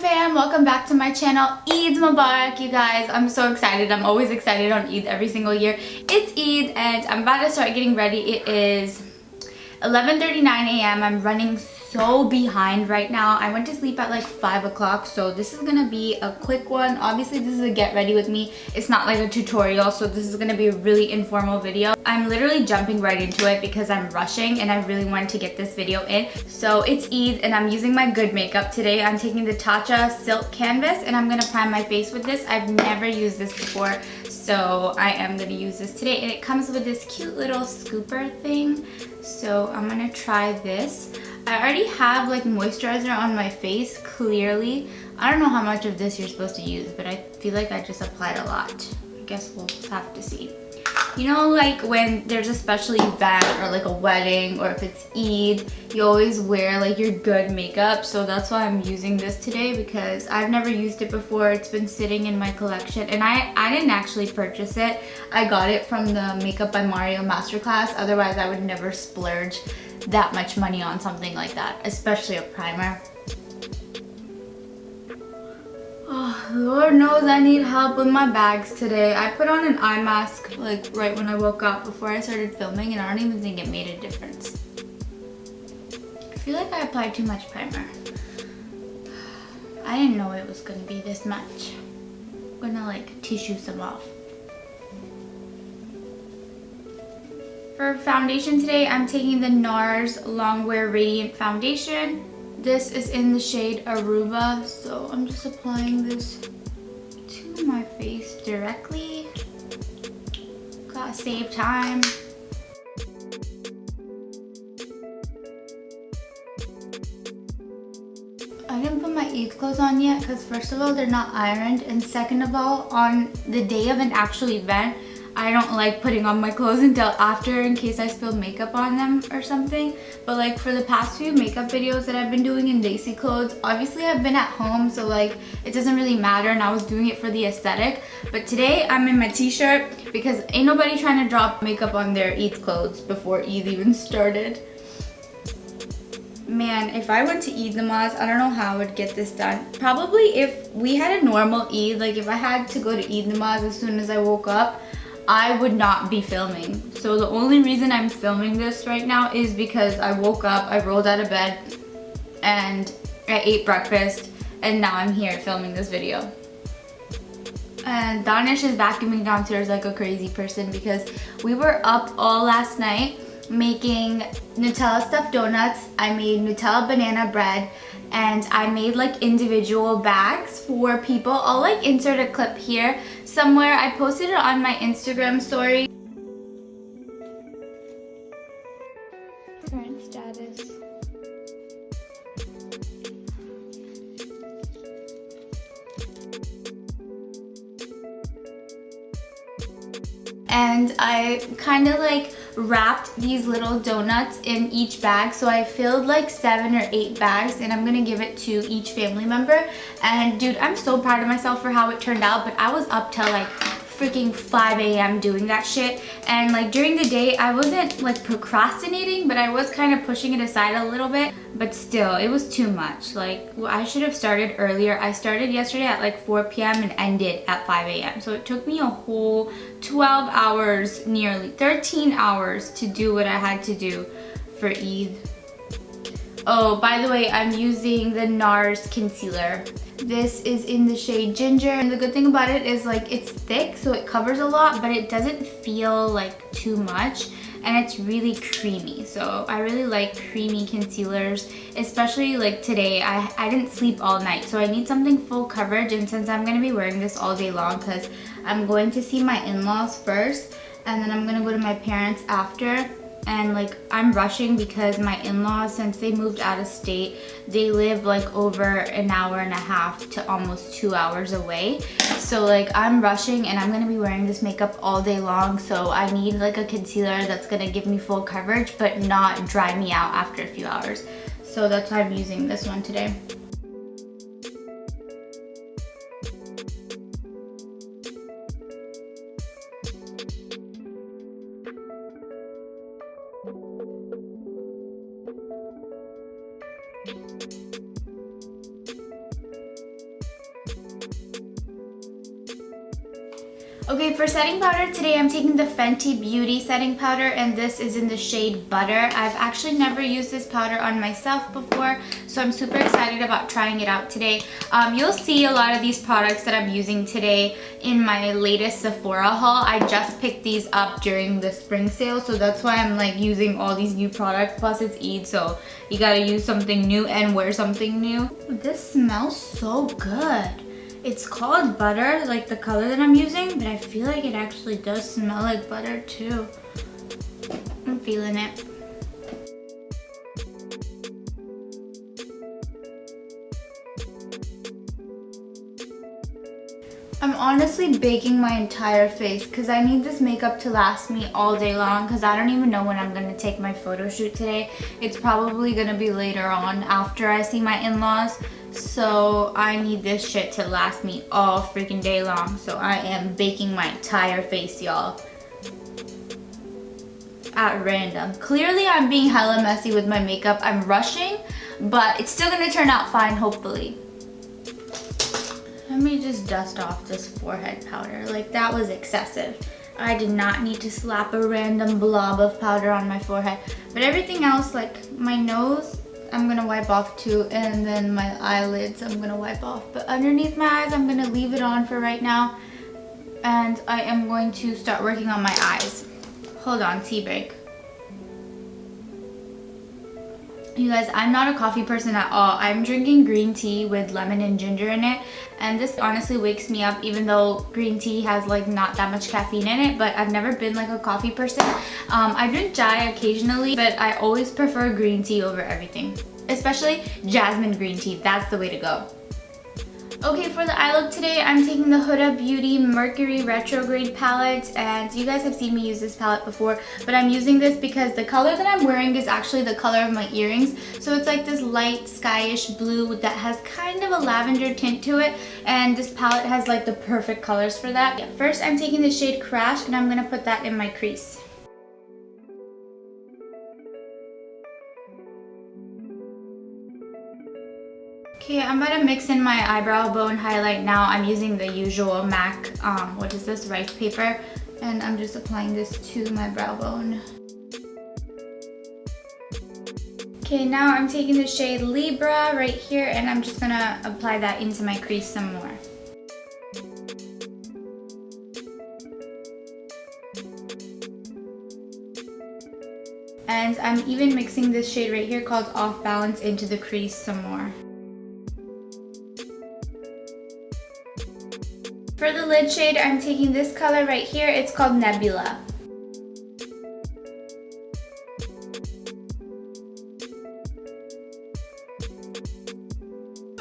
fam, welcome back to my channel. Eid Mubarak, you guys. I'm so excited. I'm always excited on Eid every single year. It's Eid and I'm about to start getting ready. It is 11:39 a.m. I'm running so behind right now. I went to sleep at like 5 o'clock, so this is gonna be a quick one. Obviously this is a get ready with me. It's not like a tutorial, so this is gonna be a really informal video. I'm literally jumping right into it because I'm rushing and I really wanted to get this video in. So it's Eid and I'm using my good makeup today. I'm taking the Tatcha silk canvas and I'm gonna prime my face with this. I've never used this before, so I am gonna use this today, and it comes with this cute little scooper thing. So I'm gonna try this. I already have like moisturizer on my face, clearly. I don't know how much of this you're supposed to use, but I feel like I just applied a lot. I guess we'll have to see. You know, like when there's a special event or like a wedding, or if it's Eid, you always wear like your good makeup. So that's why I'm using this today, because I've never used it before. It's been sitting in my collection and I didn't actually purchase it. I got it from the Makeup by Mario masterclass. Otherwise I would never splurge that much money on something like that, especially a primer. Oh, Lord knows I need help with my bags today. I put on an eye mask like right when I woke up before I started filming, and I don't even think it made a difference. I feel like I applied too much primer. I didn't know it was gonna be this much. I'm gonna like tissue some off. For foundation today, I'm taking the NARS Longwear Radiant Foundation. This is in the shade Aruba, so I'm just applying this to my face directly. Gotta save time. I didn't put my Eid clothes on yet because first of all, they're not ironed, and second of all, on the day of an actual event, I don't like putting on my clothes until after in case I spill makeup on them or something. But like for the past few makeup videos that I've been doing in Daisy clothes, obviously I've been at home, so like it doesn't really matter, and I was doing it for the aesthetic. But today I'm in my t-shirt because ain't nobody trying to drop makeup on their Eid clothes before Eid even started. Man, if I went to Eid namaz, I don't know how I would get this done. Probably if we had a normal Eid, like if I had to go to Eid namaz as soon as I woke up, I would not be filming. So the only reason I'm filming this right now is because I woke up, I rolled out of bed, and I ate breakfast, and now I'm here filming this video. And Danish is vacuuming downstairs like a crazy person because we were up all last night making Nutella stuffed donuts. I made Nutella banana bread, and I made like individual bags for people. I'll like insert a clip here somewhere. I posted it on my Instagram story. Current status. And I kind of like wrapped these little donuts in each bag, so I filled like 7 or 8 bags, and I'm gonna give it to each family member. And dude, I'm so proud of myself for how it turned out, but I was up till like freaking 5 a.m. doing that shit. And like during the day I wasn't like procrastinating, but I was kind of pushing it aside a little bit. But still, it was too much. Like, I should have started earlier. I started yesterday at like 4 p.m. and ended at 5 a.m. So it took me a whole 12 hours, nearly 13 hours to do what I had to do for Eid. Oh, by the way, I'm using the NARS concealer. This is in the shade Ginger, and the good thing about it is like it's thick, so it covers a lot, but it doesn't feel like too much, and it's really creamy. So I really like creamy concealers, especially like today. I didn't sleep all night, so I need something full coverage, and since I'm gonna be wearing this all day long because I'm going to see my in-laws first, and then I'm gonna go to my parents after. And like I'm rushing because my in-laws, since they moved out of state, they live like over an hour and a half to almost 2 hours away. So like I'm rushing and I'm gonna be wearing this makeup all day long, so I need like a concealer that's gonna give me full coverage but not dry me out after a few hours. So that's why I'm using this one today. Okay, for setting powder today, I'm taking the Fenty Beauty setting powder, and this is in the shade Butter. I've actually never used this powder on myself before, so I'm super excited about trying it out today. You'll see a lot of these products that I'm using today in my latest Sephora haul. I just picked these up during the spring sale, so that's why I'm like using all these new products. Plus it's Eid, so you gotta use something new and wear something new. This smells so good. It's called Butter, like the color that I'm using, but I feel like it actually does smell like butter too. I'm feeling it. I'm honestly baking my entire face because I need this makeup to last me all day long, because I don't even know when I'm going to take my photo shoot today. It's probably going to be later on after I see my in-laws. So I need this shit to last me all freaking day long. So I am baking my entire face, y'all. At random. Clearly I'm being hella messy with my makeup. I'm rushing, but it's still gonna turn out fine, hopefully. Let me just dust off this forehead powder. Like, that was excessive. I did not need to slap a random blob of powder on my forehead. But everything else, like my nose, I'm gonna wipe off too, and then my eyelids I'm gonna wipe off. But underneath my eyes, I'm gonna leave it on for right now. And I am going to start working on my eyes. Hold on, tea break. You guys, I'm not a coffee person at all. I'm drinking green tea with lemon and ginger in it, and this honestly wakes me up, even though green tea has like not that much caffeine in it. But I've never been like a coffee person. I drink chai occasionally, but I always prefer green tea over everything, especially jasmine green tea. That's the way to go. Okay, for the eye look today, I'm taking the Huda Beauty Mercury Retrograde palette, and you guys have seen me use this palette before, but I'm using this because the color that I'm wearing is actually the color of my earrings. So it's like this light skyish blue that has kind of a lavender tint to it, and this palette has like the perfect colors for that. Yeah, first I'm taking the shade Crash, and I'm gonna put that in my crease. Okay, I'm about to mix in my eyebrow bone highlight now. I'm using the usual MAC, what is this, rice paper, and I'm just applying this to my brow bone. Okay, now I'm taking the shade Libra right here, and I'm just gonna apply that into my crease some more. And I'm even mixing this shade right here called Off Balance into the crease some more. For the lid shade, I'm taking this color right here. It's called Nebula.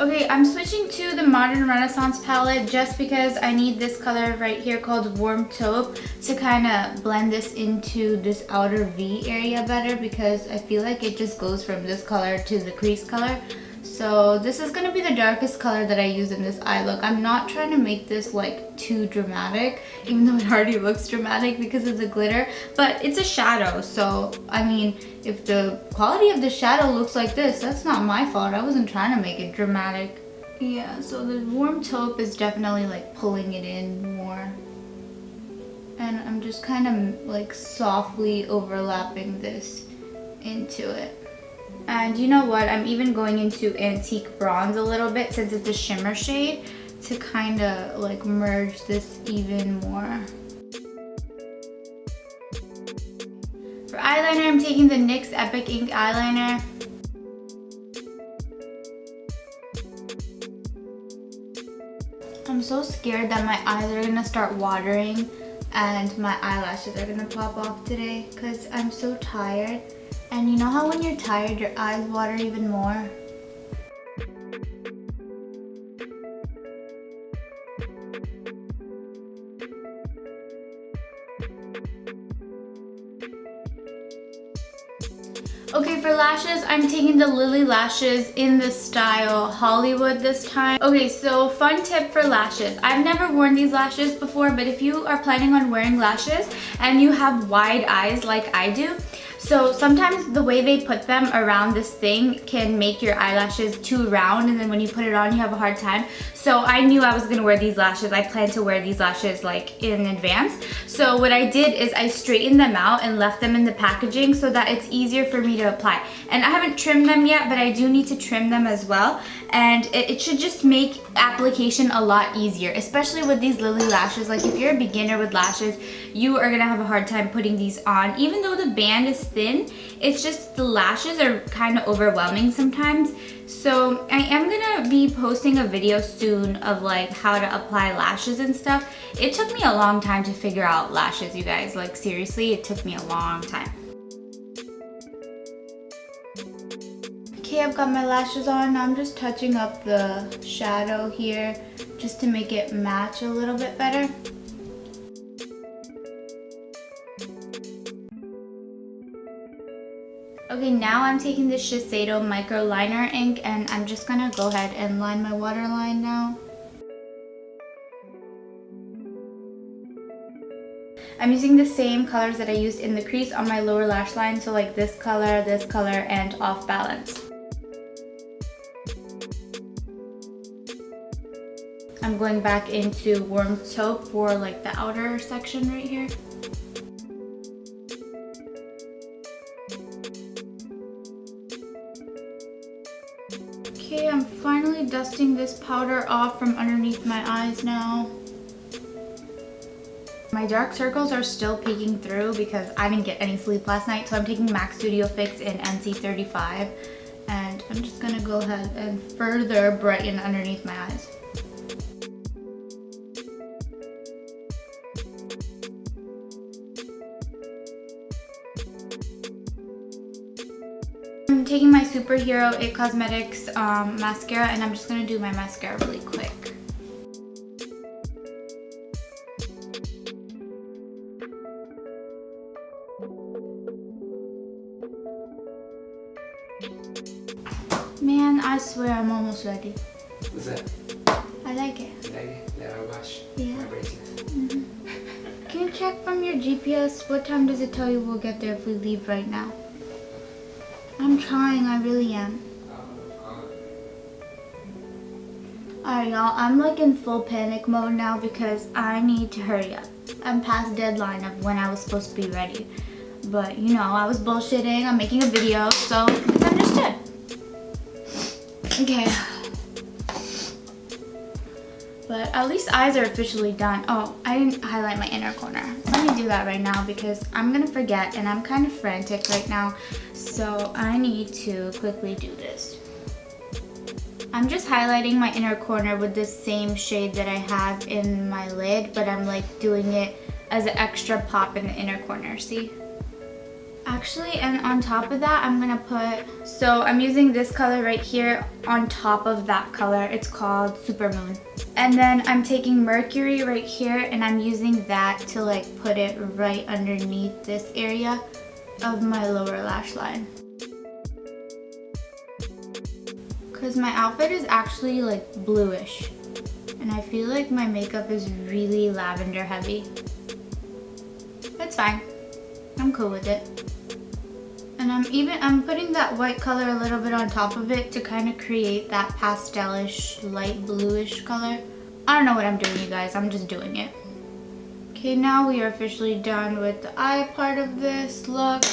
Okay, I'm switching to the Modern Renaissance palette just because I need this color right here called Warm Taupe to kind of blend this into this outer V area better, because I feel like it just goes from this color to the crease color. So this is going to be the darkest color that I use in this eye look. I'm not trying to make this like too dramatic, even though it already looks dramatic because of the glitter, but it's a shadow. So I mean, if the quality of the shadow looks like this, that's not my fault. I wasn't trying to make it dramatic. Yeah, so the Warm Taupe is definitely like pulling it in more. And I'm just kind of like softly overlapping this into it. And you know what, I'm even going into Antique Bronze a little bit since it's a shimmer shade to kind of like merge this even more. For eyeliner, I'm taking the NYX Epic Ink eyeliner. I'm so scared that my eyes are gonna start watering and my eyelashes are gonna pop off today because I'm so tired. And you know how when you're tired, your eyes water even more? Okay, for lashes, I'm taking the Lily lashes in the style Hollywood this time. Okay, so fun tip for lashes. I've never worn these lashes before, but if you are planning on wearing lashes and you have wide eyes like I do, So sometimes the way they put them around this thing can make your eyelashes too round, and then when you put it on you have a hard time. So I knew I was gonna wear these lashes. I planned to wear these lashes like in advance. So what I did is I straightened them out and left them in the packaging so that it's easier for me to apply. And I haven't trimmed them yet, but I do need to trim them as well. And it should just make application a lot easier, especially with these Lily lashes. Like if you're a beginner with lashes, you are gonna have a hard time putting these on. Even though the band is thin, it's just the lashes are kind of overwhelming sometimes. So I am gonna be posting a video soon of like how to apply lashes and stuff. It took me a long time to figure out lashes, you guys. Like seriously, it took me a long time. Okay, I've got my lashes on. Now I'm just touching up the shadow here just to make it match a little bit better. Okay, now I'm taking the Shiseido micro liner ink and I'm just gonna go ahead and line my waterline now. I'm using the same colors that I used in the crease on my lower lash line, so like this color, and Off Balance. I'm going back into Warm Taupe for like the outer section right here. Okay, I'm finally dusting this powder off from underneath my eyes now. My dark circles are still peeking through because I didn't get any sleep last night, so I'm taking MAC Studio Fix in NC35, and I'm just gonna go ahead and further brighten underneath my eyes. I'm taking my Superhero It-Cosmetics mascara, and I'm just gonna do my mascara really quick. Man, I swear I'm almost ready. What's that? I like it. You like it? That I wash? Yeah. My braces. Mm-hmm. Can you check from your GPS what time does it tell you we'll get there if we leave right now? I'm trying, I really am. Alright y'all, I'm like in full panic mode now because I need to hurry up. I'm past deadline of when I was supposed to be ready. But you know, I was bullshitting, I'm making a video, so it's understood. Okay. But at least eyes are officially done. Oh, I didn't highlight my inner corner. Let me do that right now because I'm gonna forget and I'm kind of frantic right now. So I need to quickly do this. I'm just highlighting my inner corner with the same shade that I have in my lid, but I'm like doing it as an extra pop in the inner corner, see? Actually, and on top of that, I'm gonna put, so I'm using this color right here on top of that color. It's called Supermoon. And then I'm taking Mercury right here and I'm using that to like put it right underneath this area of my lower lash line. Because my outfit is actually like bluish. And I feel like my makeup is really lavender heavy. It's fine. I'm cool with it. And I'm putting that white color a little bit on top of it to kind of create that pastelish, light bluish color. I don't know what I'm doing, you guys. I'm just doing it. Okay, now we are officially done with the eye part of this look.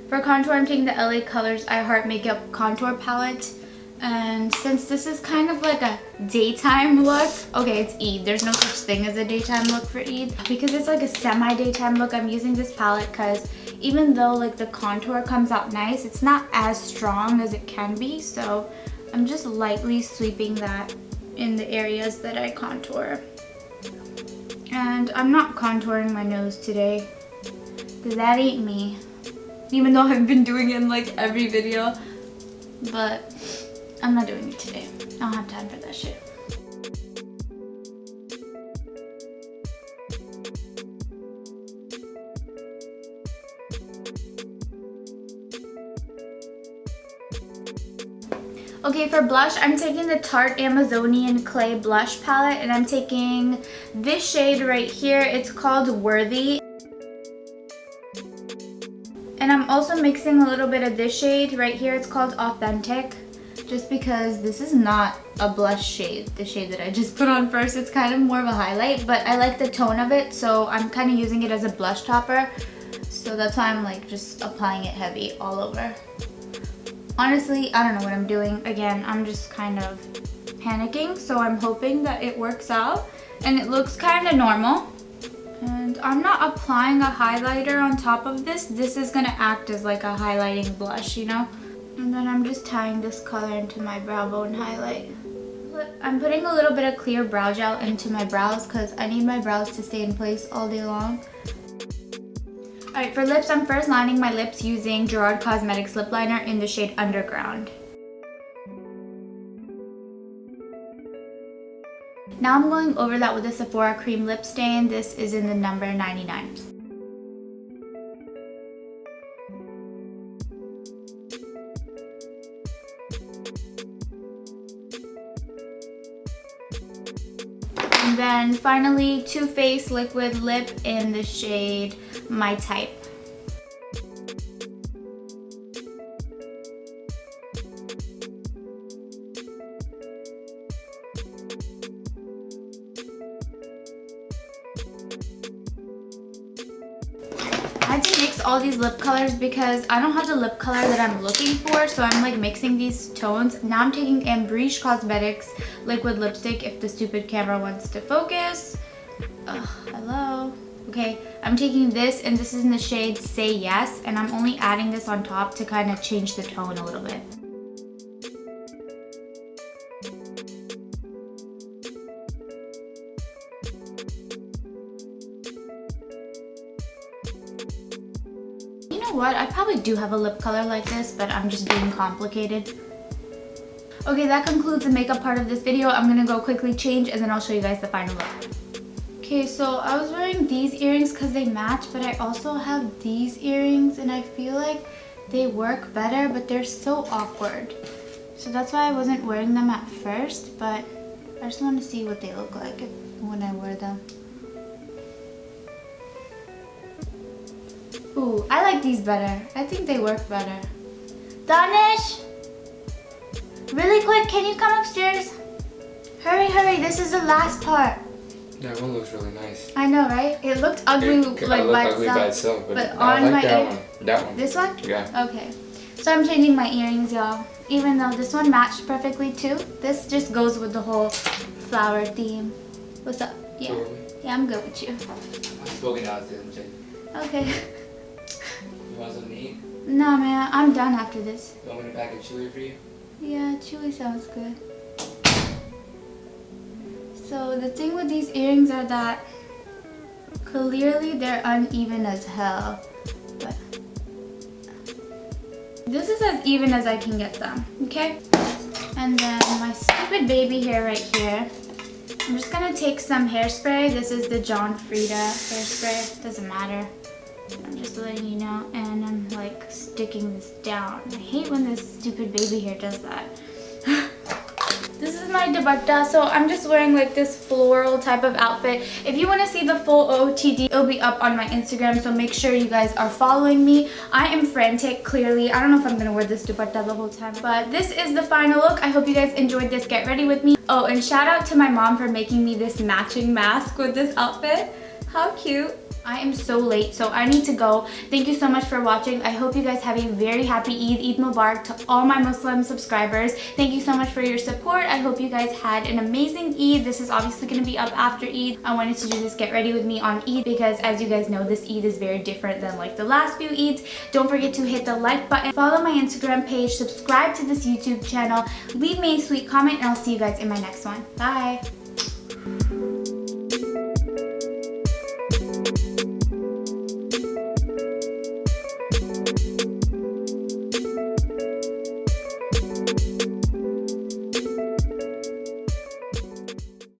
For contour, I'm taking the LA Colors I Heart Makeup Contour Palette. And since this is kind of like a daytime look, okay, it's Eid. There's no such thing as a daytime look for Eid. Because it's like a semi-daytime look, I'm using this palette because even though like the contour comes out nice, it's not as strong as it can be. So I'm just lightly sweeping that in the areas that I contour. And I'm not contouring my nose today because that ain't me. Even though I've been doing it in like every video, but I'm not doing it today. I don't have time for that shit. Okay, for blush, I'm taking the Tarte Amazonian Clay Blush Palette, and I'm taking this shade right here. It's called Worthy. And I'm also mixing a little bit of this shade right here. It's called Authentic, just because this is not a blush shade, the shade that I just put on first. It's kind of more of a highlight, but I like the tone of it, so I'm kind of using it as a blush topper. So that's why I'm like just applying it heavy all over. Honestly, I don't know what I'm doing. Again, I'm just kind of panicking, so I'm hoping that it works out and it looks kind of normal. And I'm not applying a highlighter on top of this. This is gonna act as like a highlighting blush, you know? And then I'm just tying this color into my brow bone highlight. I'm putting a little bit of clear brow gel into my brows because I need my brows to stay in place all day long. Alright, for lips, I'm first lining my lips using Gerard Cosmetics lip liner in the shade Underground. Now I'm going over that with a Sephora cream lip stain. This is in the number 99. And then finally, Too Faced liquid lip in the shade My Type. I had to mix all these lip colors because I don't have the lip color that I'm looking for, so I'm like mixing these tones. Now I'm taking Ambreesh Cosmetics liquid lipstick if the stupid camera wants to focus. Ugh, hello. Okay, I'm taking this, and this is in the shade Say Yes, and I'm only adding this on top to kind of change the tone a little bit. You know what? I probably do have a lip color like this, but I'm just being complicated. Okay, that concludes the makeup part of this video. I'm gonna go quickly change and then I'll show you guys the final look. Okay, so I was wearing these earrings because they match, but I also have these earrings and I feel like they work better, but they're so awkward. So that's why I wasn't wearing them at first, but I just want to see what they look like when I wear them. Ooh, I like these better. I think they work better. Danish! Really quick, can you come upstairs? Hurry, hurry, this is the last part. That one looks really nice. I know, right? It looked ugly like by itself, but on I like my that one. That one. This one? Yeah. Okay. So I'm changing my earrings, y'all. Even though this one matched perfectly too, this just goes with the whole flower theme. What's up? Yeah. Yeah, I'm good with you. I'm smoking out there. Okay. You want something to eat? No, man, I'm done after this. You want me to pack a chewy for you? Yeah, chewy sounds good. So the thing with these earrings are that clearly they're uneven as hell, but this is as even as I can get them, okay? And then my stupid baby hair right here. I'm just gonna take some hairspray. This is the John Frieda hairspray, doesn't matter. I'm just letting you know, and I'm like sticking this down. I hate when this stupid baby hair does that. This is my dupatta, so I'm just wearing like this floral type of outfit. If you want to see the full OOTD, it'll be up on my Instagram, so make sure you guys are following me. I am frantic, clearly. I don't know if I'm gonna wear this dupatta the whole time, but this is the final look. I hope you guys enjoyed this. Get ready with me. Oh, and shout out to my mom for making me this matching mask with this outfit. How cute. I am so late, so I need to go. Thank you so much for watching. I hope you guys have a very happy Eid. Eid Mubarak to all my Muslim subscribers. Thank you so much for your support. I hope you guys had an amazing Eid. This is obviously going to be up after Eid. I wanted to do this get ready with me on Eid because, as you guys know, this Eid is very different than like the last few Eids. Don't forget to hit the like button, follow my Instagram page, subscribe to this YouTube channel, leave me a sweet comment, and I'll see you guys in my next one. Bye!